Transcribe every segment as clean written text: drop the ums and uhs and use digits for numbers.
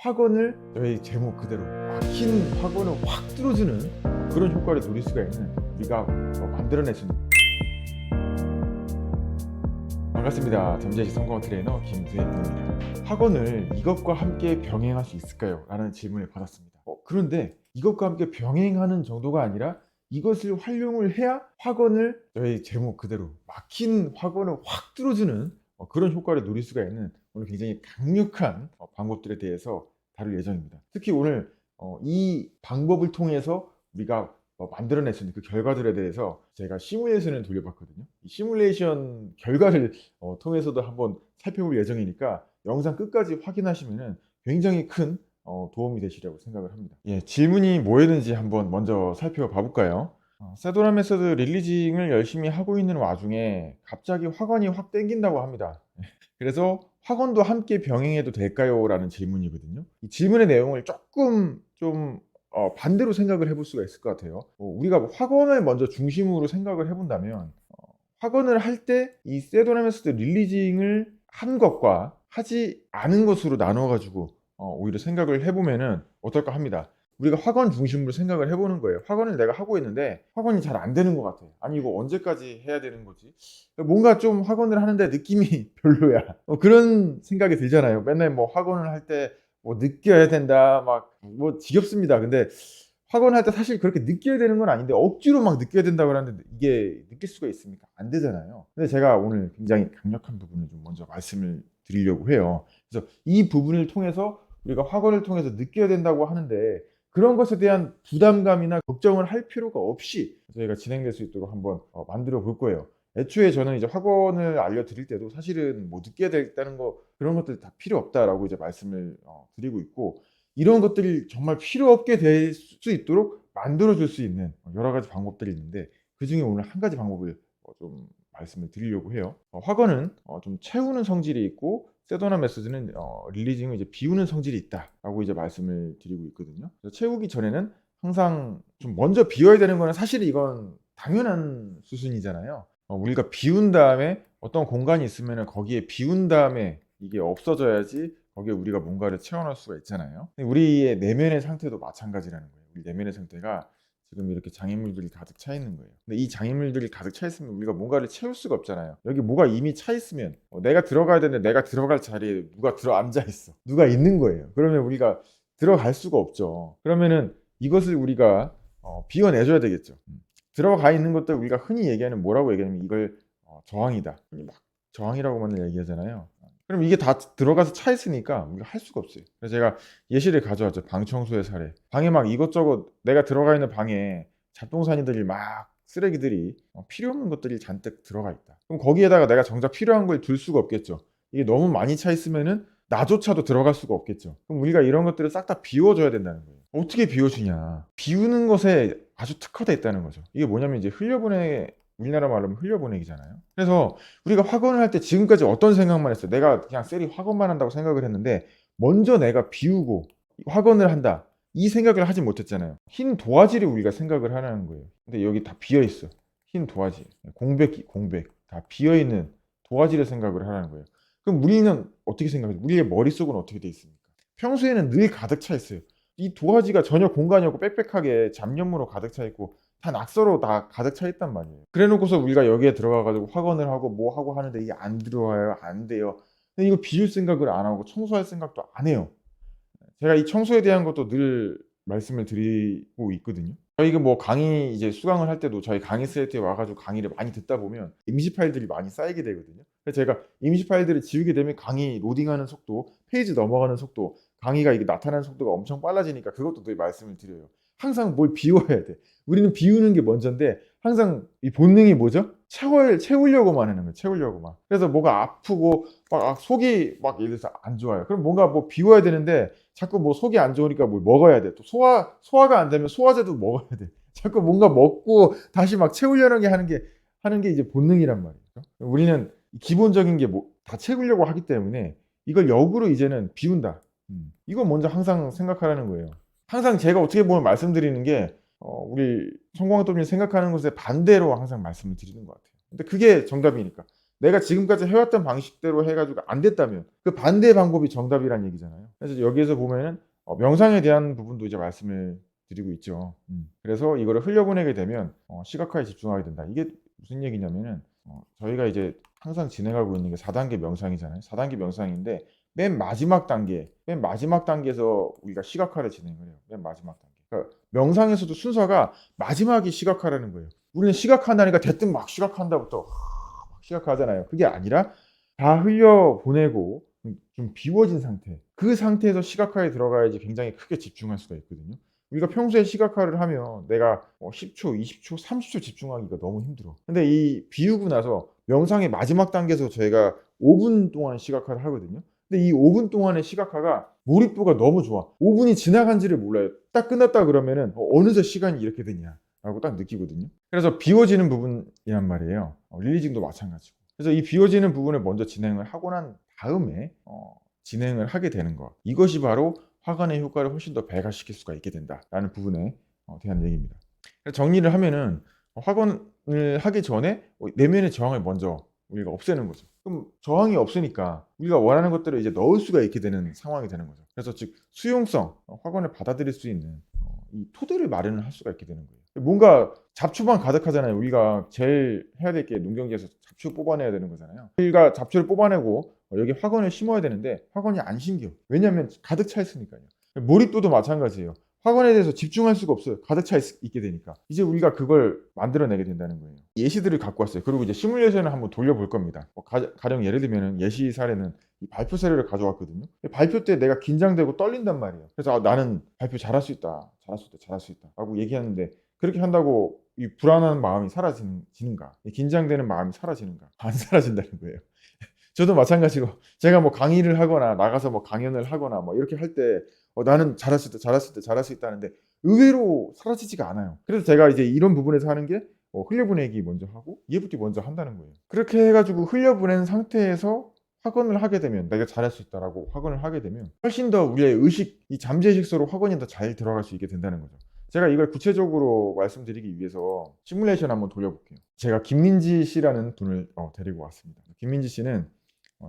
학원을 저희 제목 그대로 막힌 학원을 확 뚫어주는 그런 효과를 노릴 수가 있는 우리가 만들어내신. 반갑습니다. 잠재시 성공 트레이너 김두현입니다. 학원을 이것과 함께 병행할 수 있을까요? 라는 질문을 받았습니다. 그런데 이것과 함께 병행하는 정도가 아니라 이것을 활용을 해야 학원을 저희 제목 그대로 막힌 학원을 확 뚫어주는 그런 효과를 노릴 수가 있는 오늘 굉장히 강력한 방법들에 대해서 다룰 예정입니다. 특히 오늘 이 방법을 통해서 우리가 만들어낼 수 있는 그 결과들에 대해서 제가 시뮬레이션을 돌려봤거든요. 이 시뮬레이션 결과를 통해서도 한번 살펴볼 예정이니까 영상 끝까지 확인하시면 굉장히 큰 도움이 되시리라고 생각을 합니다. 예, 질문이 뭐였는지 한번 먼저 살펴봐 볼까요? 세도나 메서드 릴리징을 열심히 하고 있는 와중에 갑자기 학원이 확 땡긴다고 합니다. 그래서 학원도 함께 병행해도 될까요? 라는 질문이거든요. 이 질문의 내용을 조금 좀 반대로 생각을 해볼 수가 있을 것 같아요. 우리가 학원을 먼저 중심으로 생각을 해본다면 학원을 할 때 이 세도나 메서드 릴리징을 한 것과 하지 않은 것으로 나눠 가지고 오히려 생각을 해보면은 어떨까 합니다. 우리가 학원 중심으로 생각을 해보는 거예요. 학원을 내가 하고 있는데 학원이 잘 안 되는 것 같아. 아니 이거 언제까지 해야 되는 거지? 뭔가 좀 학원을 하는데 느낌이 별로야. 그런 생각이 들잖아요. 맨날 뭐 학원을 할 때 뭐 느껴야 된다 막 뭐 지겹습니다. 근데 학원을 할 때 사실 그렇게 느껴야 되는 건 아닌데 억지로 막 느껴야 된다고 하는데 이게 느낄 수가 있습니까? 안 되잖아요. 근데 제가 오늘 굉장히 강력한 부분을 좀 먼저 말씀을 드리려고 해요. 그래서 이 부분을 통해서 우리가 학원을 통해서 느껴야 된다고 하는데 그런 것에 대한 부담감이나 걱정을 할 필요가 없이 저희가 진행될 수 있도록 한번 만들어 볼 거예요. 애초에 저는 이제 학원을 알려드릴 때도 사실은 뭐 느껴야 되겠다는 거 그런 것들 다 필요 없다라고 이제 말씀을 드리고 있고 이런 것들이 정말 필요 없게 될 수 있도록 만들어 줄 수 있는 여러 가지 방법들이 있는데 그 중에 오늘 한 가지 방법을 좀 말씀을 드리려고 해요. 학원은 좀 채우는 성질이 있고 세도나 메소드는 릴리징을 이제 비우는 성질이 있다라고 이제 말씀을 드리고 있거든요. 그래서 채우기 전에는 항상 좀 먼저 비워야 되는 거는 사실 이건 당연한 수순이잖아요. 우리가 비운 다음에 어떤 공간이 있으면 거기에 비운 다음에 이게 없어져야지 거기에 우리가 뭔가를 채워넣을 수가 있잖아요. 우리의 내면의 상태도 마찬가지라는 거예요. 우리 내면의 상태가 지금 이렇게 장애물들이 가득 차 있는 거예요. 근데 이 장애물들이 가득 차 있으면 우리가 뭔가를 채울 수가 없잖아요. 여기 뭐가 이미 차 있으면 내가 들어가야 되는데 내가 들어갈 자리에 누가 들어 앉아 있어. 누가 있는 거예요. 그러면 우리가 들어갈 수가 없죠. 그러면은 이것을 우리가 비워내줘야 되겠죠. 들어가 있는 것들 우리가 흔히 얘기하는 뭐라고 얘기하냐면 이걸 저항이다. 흔히 막 저항이라고만 얘기하잖아요. 그럼 이게 다 들어가서 차 있으니까 우리가 할 수가 없어요. 그래서 제가 예시를 가져왔죠. 방 청소의 사례. 방에 막 이것저것 내가 들어가 있는 방에 잡동사니들이 막 쓰레기들이 필요 없는 것들이 잔뜩 들어가 있다. 그럼 거기에다가 내가 정작 필요한 걸 둘 수가 없겠죠. 이게 너무 많이 차 있으면은 나조차도 들어갈 수가 없겠죠. 그럼 우리가 이런 것들을 싹 다 비워줘야 된다는 거예요. 어떻게 비워주냐? 비우는 것에 아주 특화되어 있다는 거죠. 이게 뭐냐면 이제 우리나라 말로 하면 흘려보내기잖아요. 그래서 우리가 학원을 할 때 지금까지 어떤 생각만 했어요? 내가 그냥 셀이 학원만 한다고 생각을 했는데 먼저 내가 비우고 학원을 한다. 이 생각을 하지 못했잖아요. 흰 도화지를 우리가 생각을 하는 거예요. 근데 여기 다 비어 있어. 흰 도화지. 공백. 다 비어 있는 도화지를 생각을 하는 거예요. 그럼 우리는 어떻게 생각해요? 우리의 머릿속은 어떻게 돼 있습니까? 평소에는 늘 가득 차 있어요. 이 도화지가 전혀 공간이 없고 빽빽하게 잡념으로 가득 차 있고 다 낙서로 다 가득 차 있단 말이에요. 그래 놓고서 우리가 여기에 들어가 가지고 확언을 하고 뭐 하고 하는데 이게 안 들어와요. 안 돼요. 근데 이거 비울 생각을 안 하고 청소할 생각도 안 해요. 제가 이 청소에 대한 것도 늘 말씀을 드리고 있거든요. 저희가 뭐 강의 이제 수강을 할 때도 저희 강의 사이트에 와 가지고 강의를 많이 듣다 보면 임시 파일들이 많이 쌓이게 되거든요. 그래서 제가 임시 파일들을 지우게 되면 강의 로딩하는 속도, 페이지 넘어가는 속도, 강의가 이게 나타나는 속도가 엄청 빨라지니까 그것도 늘 말씀을 드려요. 항상 뭘 비워야 돼. 우리는 비우는 게 먼저인데 항상 이 본능이 뭐죠? 채우려고만 하는 거예요. 채우려고만. 그래서 뭐가 아프고 막 속이 막 예를 들어서 안 좋아요. 그럼 뭔가 뭐 비워야 되는데 자꾸 뭐 속이 안 좋으니까 뭘 먹어야 돼. 또 소화가 안 되면 소화제도 먹어야 돼. 자꾸 뭔가 먹고 다시 막 채우려는 게 하는 게 이제 본능이란 말이죠. 우리는 기본적인 게 뭐 다 채우려고 하기 때문에 이걸 역으로 이제는 비운다. 이거 먼저 항상 생각하라는 거예요. 항상 제가 어떻게 보면 말씀드리는 게 우리 성공학도님 생각하는 것에 반대로 항상 말씀을 드리는 것 같아요. 근데 그게 정답이니까. 내가 지금까지 해왔던 방식대로 해가지고 안 됐다면 그 반대의 방법이 정답이란 얘기잖아요. 그래서 여기에서 보면은 명상에 대한 부분도 이제 말씀을 드리고 있죠. 그래서 이거를 흘려보내게 되면 시각화에 집중하게 된다. 이게 무슨 얘기냐면은 저희가 이제 항상 진행하고 있는 게 4단계 명상이잖아요. 4단계 명상인데 맨 마지막 단계에서 우리가 시각화를 진행을 해요. 맨 마지막 단계. 그러니까 명상에서도 순서가 마지막이 시각화라는 거예요. 우리는 시각한다니까 대뜸 막 시각한다부터 막 시각하잖아요. 그게 아니라 다 흘려보내고 좀 비워진 상태. 그 상태에서 시각화에 들어가야지 굉장히 크게 집중할 수가 있거든요. 우리가 평소에 시각화를 하면 내가 10초, 20초, 30초 집중하기가 너무 힘들어. 근데 이 비우고 나서 명상의 마지막 단계에서 저희가 5분 동안 시각화를 하거든요. 근데 이 5분 동안의 시각화가 몰입도가 너무 좋아. 5분이 지나간지를 몰라요. 딱 끝났다 그러면은 어느새 시간이 이렇게 되냐라고 딱 느끼거든요. 그래서 비워지는 부분이란 말이에요. 릴리징도 마찬가지고. 그래서 이 비워지는 부분을 먼저 진행을 하고 난 다음에 진행을 하게 되는 것. 이것이 바로 화관의 효과를 훨씬 더 배가시킬 수가 있게 된다라는 부분에 대한 얘기입니다. 그래서 정리를 하면은 화관을 하기 전에 내면의 저항을 먼저 우리가 없애는 거죠. 그럼 저항이 없으니까 우리가 원하는 것들을 이제 넣을 수가 있게 되는 상황이 되는 거죠. 그래서 즉 수용성, 화관을 받아들일 수 있는 이 토대를 마련을 할 수가 있게 되는 거예요. 뭔가 잡초만 가득하잖아요. 우리가 제일 해야 될 게 농경지에서 잡초 뽑아내야 되는 거잖아요. 우리가 잡초를 뽑아내고 여기 화관을 심어야 되는데 화관이 안 심겨. 왜냐하면 가득 차 있으니까요. 몰입도도 마찬가지예요. 화관에 대해서 집중할 수가 없어요. 가득 차 있게 되니까. 이제 우리가 그걸 만들어내게 된다는 거예요. 예시들을 갖고 왔어요. 그리고 이제 시뮬레이션을 한번 돌려볼 겁니다. 가령 예를 들면 예시 사례는 이 발표 사례를 가져왔거든요. 발표 때 내가 긴장되고 떨린단 말이에요. 그래서 나는 발표 잘할 수 있다. 잘할 수 있다. 라고 얘기하는데 그렇게 한다고 이 불안한 마음이 사라지는가? 긴장되는 마음이 사라지는가? 안 사라진다는 거예요. 저도 마찬가지로 제가 뭐 강의를 하거나 나가서 뭐 강연을 하거나 뭐 이렇게 할 때 나는 잘할 수 있다 하는데 의외로 사라지지가 않아요. 그래서 제가 이제 이런 부분에서 하는 게 흘려보내기 먼저 하고 이해붓기 먼저 한다는 거예요. 그렇게 해가지고 흘려보낸 상태에서 확언을 하게 되면 내가 잘할 수 있다라고 확언을 하게 되면 훨씬 더 우리의 의식, 이 잠재의식서로 확언이 더 잘 들어갈 수 있게 된다는 거죠. 제가 이걸 구체적으로 말씀드리기 위해서 시뮬레이션 한번 돌려볼게요. 제가 김민지 씨라는 분을 데리고 왔습니다. 김민지 씨는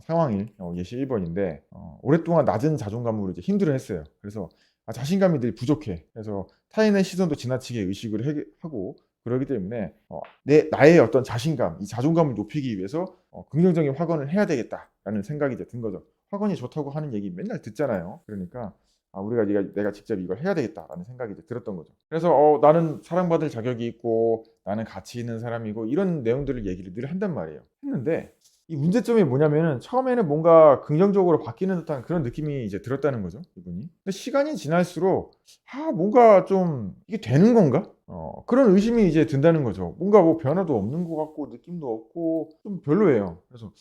상황이 예시 1번인데 오랫동안 낮은 자존감으로 이제 힘들어했어요. 그래서 자신감이 늘 부족해. 그래서 타인의 시선도 지나치게 의식을 하고 그러기 때문에 나의 어떤 자신감, 이 자존감을 높이기 위해서 긍정적인 확언을 해야 되겠다라는 생각이 이제 든 거죠. 확언이 좋다고 하는 얘기 맨날 듣잖아요. 그러니까 내가 직접 이걸 해야 되겠다라는 생각이 이제 들었던 거죠. 그래서 나는 사랑받을 자격이 있고 나는 가치 있는 사람이고 이런 내용들을 얘기를 늘 한단 말이에요. 했는데 이 문제점이 뭐냐면은 처음에는 뭔가 긍정적으로 바뀌는 듯한 그런 느낌이 이제 들었다는 거죠, 이분이. 근데 시간이 지날수록 뭔가 좀 이게 되는 건가? 그런 의심이 이제 든다는 거죠. 뭔가 뭐 변화도 없는 것 같고 느낌도 없고 좀 별로예요. 그래서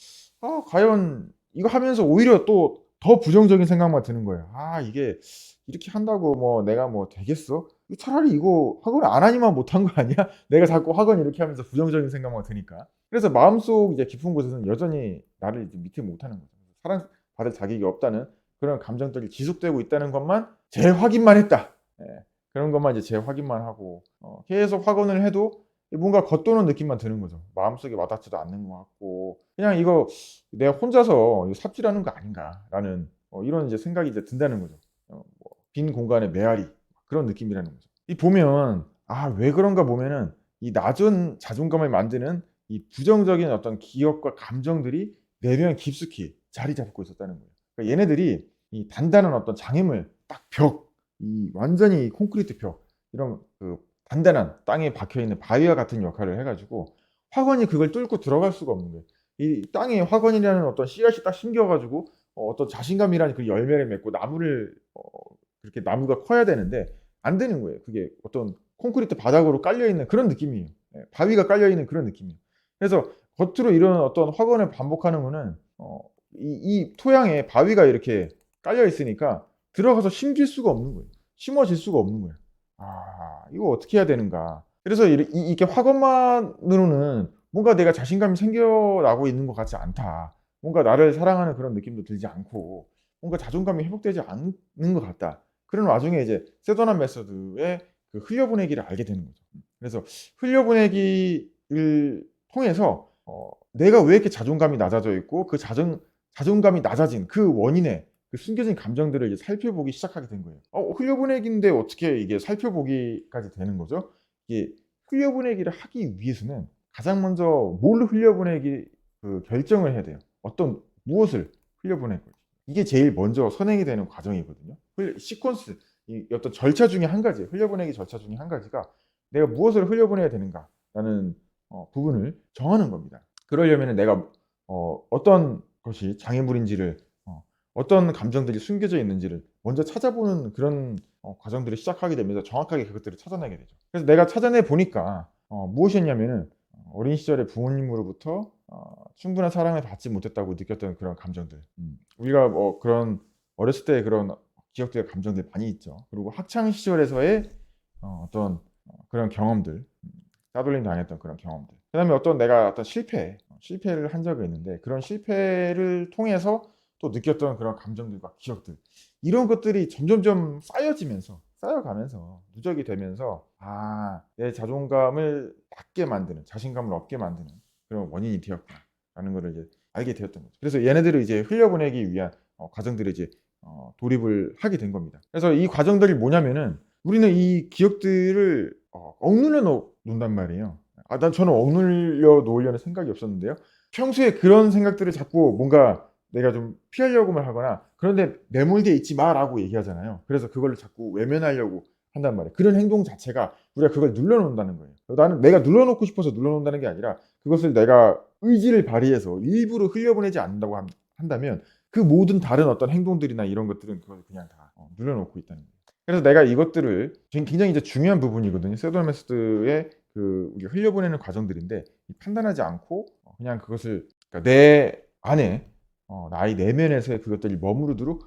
과연 이거 하면서 오히려 또 더 부정적인 생각만 드는 거예요. 이게 이렇게 한다고 뭐 내가 뭐 되겠어? 차라리 이거 학원 안 하니만 못한 거 아니야? 내가 자꾸 학원 이렇게 하면서 부정적인 생각만 드니까. 그래서 마음속 이제 깊은 곳에서는 여전히 나를 이제 믿지 못하는 거죠. 사랑받을 자격이 없다는 그런 감정들이 지속되고 있다는 것만 재확인만 했다. 그런 것만 이제 재확인만 하고 계속 확언을 해도 뭔가 겉도는 느낌만 드는 거죠. 마음속에 와닿지도 않는 것 같고 그냥 이거 내가 혼자서 삽질하는 거 아닌가라는 이런 이제 생각이 이제 든다는 거죠. 빈 공간의 메아리 그런 느낌이라는 거죠. 이 보면 왜 그런가 보면은 이 낮은 자존감을 만드는 이 부정적인 어떤 기억과 감정들이 내면 깊숙이 자리 잡고 있었다는 거예요. 그러니까 얘네들이 이 단단한 어떤 장애물 이 완전히 콘크리트 벽 이런 그 단단한 땅에 박혀 있는 바위와 같은 역할을 해가지고 화건이 그걸 뚫고 들어갈 수가 없는 거예요. 이 땅에 화건이라는 어떤 씨앗이 딱 심겨가지고 어떤 자신감이라는 그 열매를 맺고 그렇게 나무가 커야 되는데 안 되는 거예요. 그게 어떤 콘크리트 바닥으로 깔려 있는 그런 느낌이에요. 바위가 깔려 있는 그런 느낌이에요. 그래서 겉으로 이런 어떤 확언을 반복하는 거는 이 토양에 바위가 이렇게 깔려 있으니까 들어가서 심길 수가 없는 거예요. 심어질 수가 없는 거예요. 이거 어떻게 해야 되는가. 그래서 이렇게 확언만으로는 뭔가 내가 자신감이 생겨나고 있는 것 같지 않다. 뭔가 나를 사랑하는 그런 느낌도 들지 않고 뭔가 자존감이 회복되지 않는 것 같다. 그런 와중에 이제 세도난 메서드의 그 흘려보내기를 알게 되는 거죠. 그래서 흘려보내기를 통해서 내가 왜 이렇게 자존감이 낮아져 있고 그 자존감이 낮아진 그 원인의 그 숨겨진 감정들을 이제 살펴보기 시작하게 된 거예요. 흘려보내기인데 어떻게 이게 살펴보기까지 되는 거죠? 이게 흘려보내기를 하기 위해서는 가장 먼저 뭘 흘려보내기 그 결정을 해야 돼요. 무엇을 흘려보낼 건지. 이게 제일 먼저 선행이 되는 과정이거든요. 시퀀스, 이 어떤 절차 중에 한 가지, 흘려보내기 절차 중에 한 가지가 내가 무엇을 흘려보내야 되는가라는 부분을 정하는 겁니다. 그러려면 내가 어떤 것이 장애물인지를 어떤 감정들이 숨겨져 있는지를 먼저 찾아보는 그런 과정들을 시작하게 되면서 정확하게 그것들을 찾아내게 되죠. 그래서 내가 찾아내 보니까 무엇이었냐면은 어린 시절에 부모님으로부터 충분한 사랑을 받지 못했다고 느꼈던 그런 감정들. 우리가 그런 어렸을 때 그런 기억들, 감정들 많이 있죠. 그리고 학창 시절에서의 어떤 그런 경험들, 따돌림 당했던 그런 경험들. 그다음에 내가 어떤 실패를 한 적이 있는데 그런 실패를 통해서 또 느꼈던 그런 감정들과 기억들, 이런 것들이 점점점 쌓여가면서 누적이 되면서 내 자존감을 낮게 만드는, 자신감을 없게 만드는 그런 원인이 되었구나라는 것을 이제 알게 되었던 거죠. 그래서 얘네들을 이제 흘려보내기 위한 과정들을 이제 돌입을 하게 된 겁니다. 그래서 이 과정들이 뭐냐면은 우리는 이 기억들을 억눌러 놓는단 말이에요. 저는 억눌려 놓으려는 생각이 없었는데요. 평소에 그런 생각들을 자꾸 뭔가 내가 좀 피하려고만 하거나 그런데 매몰되어 있지 마라고 얘기하잖아요. 그래서 그걸 자꾸 외면하려고 한단 말이에요. 그런 행동 자체가 우리가 그걸 눌러놓는다는 거예요. 나는 내가 눌러놓고 싶어서 눌러놓는다는 게 아니라 그것을 내가 의지를 발휘해서 일부러 흘려보내지 않는다고 한다면 그 모든 다른 어떤 행동들이나 이런 것들은 그걸 그냥 다 눌러놓고 있다는 거예요. 그래서 내가 이것들을 굉장히 이제 중요한 부분이거든요. 세돌 메소드의 우리가 흘려보내는 과정들인데 판단하지 않고 그냥 그것을 그러니까 내 안에 나의 내면에서의 그것들이 머무르도록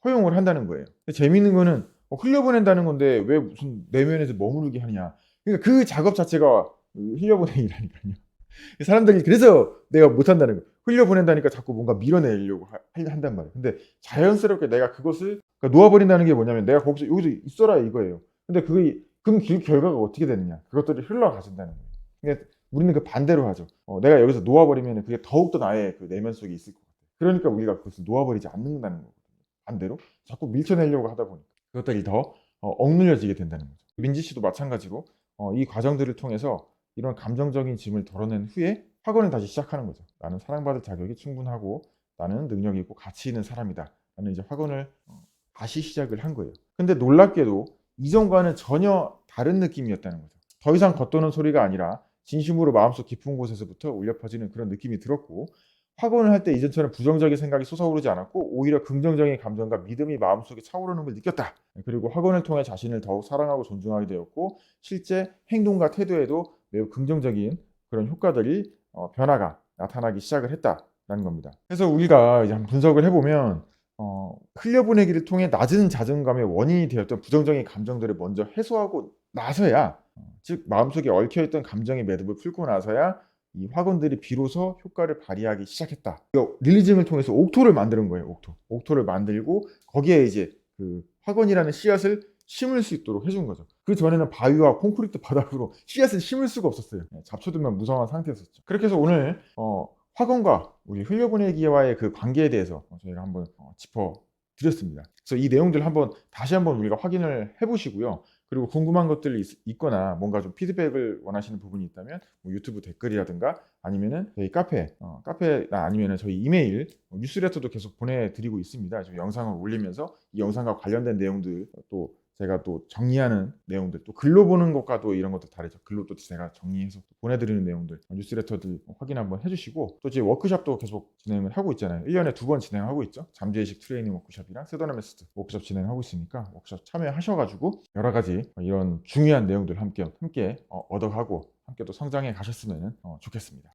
허용을 한다는 거예요. 재미있는 거는 흘려보낸다는 건데 왜 무슨 내면에서 머무르게 하냐. 그러니까 그 작업 자체가 흘려보내기라니까요. 사람들이 그래서 내가 못한다는 거예요. 흘려보낸다니까 자꾸 뭔가 밀어내려고 한단 말이에요. 근데 자연스럽게 내가 그것을 그러니까 놓아버린다는 게 뭐냐면 내가 여기서 있어라 이거예요. 근데 그럼 그 결과가 어떻게 되느냐. 그것들이 흘러가진다는 거예요. 그러니까 우리는 그 반대로 하죠. 내가 여기서 놓아버리면 그게 더욱더 나의 그 내면 속에 있을 것 같아요. 그러니까 우리가 그것을 놓아버리지 않는다는 거거든요. 반대로 자꾸 밀쳐내려고 하다 보니까 그것들이 더 억눌려지게 된다는 거죠. 민지 씨도 마찬가지고 이 과정들을 통해서 이런 감정적인 짐을 덜어낸 후에 학원을 다시 시작하는 거죠. 나는 사랑받을 자격이 충분하고 나는 능력이 있고 가치 있는 사람이다. 라는 이제 학원을 다시 시작을 한 거예요. 근데 놀랍게도 이전과는 전혀 다른 느낌이었다는 거죠. 더 이상 겉도는 소리가 아니라 진심으로 마음속 깊은 곳에서부터 울려 퍼지는 그런 느낌이 들었고 학원을 할 때 이전처럼 부정적인 생각이 솟아오르지 않았고 오히려 긍정적인 감정과 믿음이 마음속에 차오르는 걸 느꼈다. 그리고 학원을 통해 자신을 더욱 사랑하고 존중하게 되었고 실제 행동과 태도에도 매우 긍정적인 그런 효과들이 변화가 나타나기 시작을 했다라는 겁니다. 그래서 우리가 이제 한번 분석을 해보면 흘려보내기를 통해 낮은 자존감의 원인이 되었던 부정적인 감정들을 먼저 해소하고 나서야 즉 마음속에 얽혀있던 감정의 매듭을 풀고 나서야 이 학원들이 비로소 효과를 발휘하기 시작했다. 릴리징을 통해서 옥토를 만드는 거예요. 옥토를 만들고 거기에 이제 그 학원이라는 씨앗을 심을 수 있도록 해준 거죠. 그 전에는 바위와 콘크리트 바닥으로 씨앗을 심을 수가 없었어요. 잡초들만 무성한 상태였었죠. 그렇게 해서 오늘 학원과 우리 흘려보내기와의 그 관계에 대해서 저희가 한번 짚어드렸습니다. 그래서 이 내용들 다시 한번 우리가 확인을 해보시고요. 그리고 궁금한 것들이 있거나 뭔가 좀 피드백을 원하시는 부분이 있다면 유튜브 댓글이라든가 아니면은 저희 카페나 아니면은 저희 이메일 뉴스레터도 계속 보내드리고 있습니다. 지금 영상을 올리면서 이 영상과 관련된 내용들 또 제가 또 정리하는 내용들 또 글로 보는 것과도 이런 것도 다르죠. 글로 또 제가 정리해서 보내드리는 내용들 뉴스레터들 확인 한번 해주시고 또 지금 워크숍도 계속 진행을 하고 있잖아요. 1년에 2번 진행하고 있죠. 잠재의식 트레이닝 워크숍이랑 세도나 메소드 워크숍 진행하고 있으니까 워크숍 참여하셔가지고 여러 가지 이런 중요한 내용들 함께 얻어가고 함께 또 성장해 가셨으면 좋겠습니다.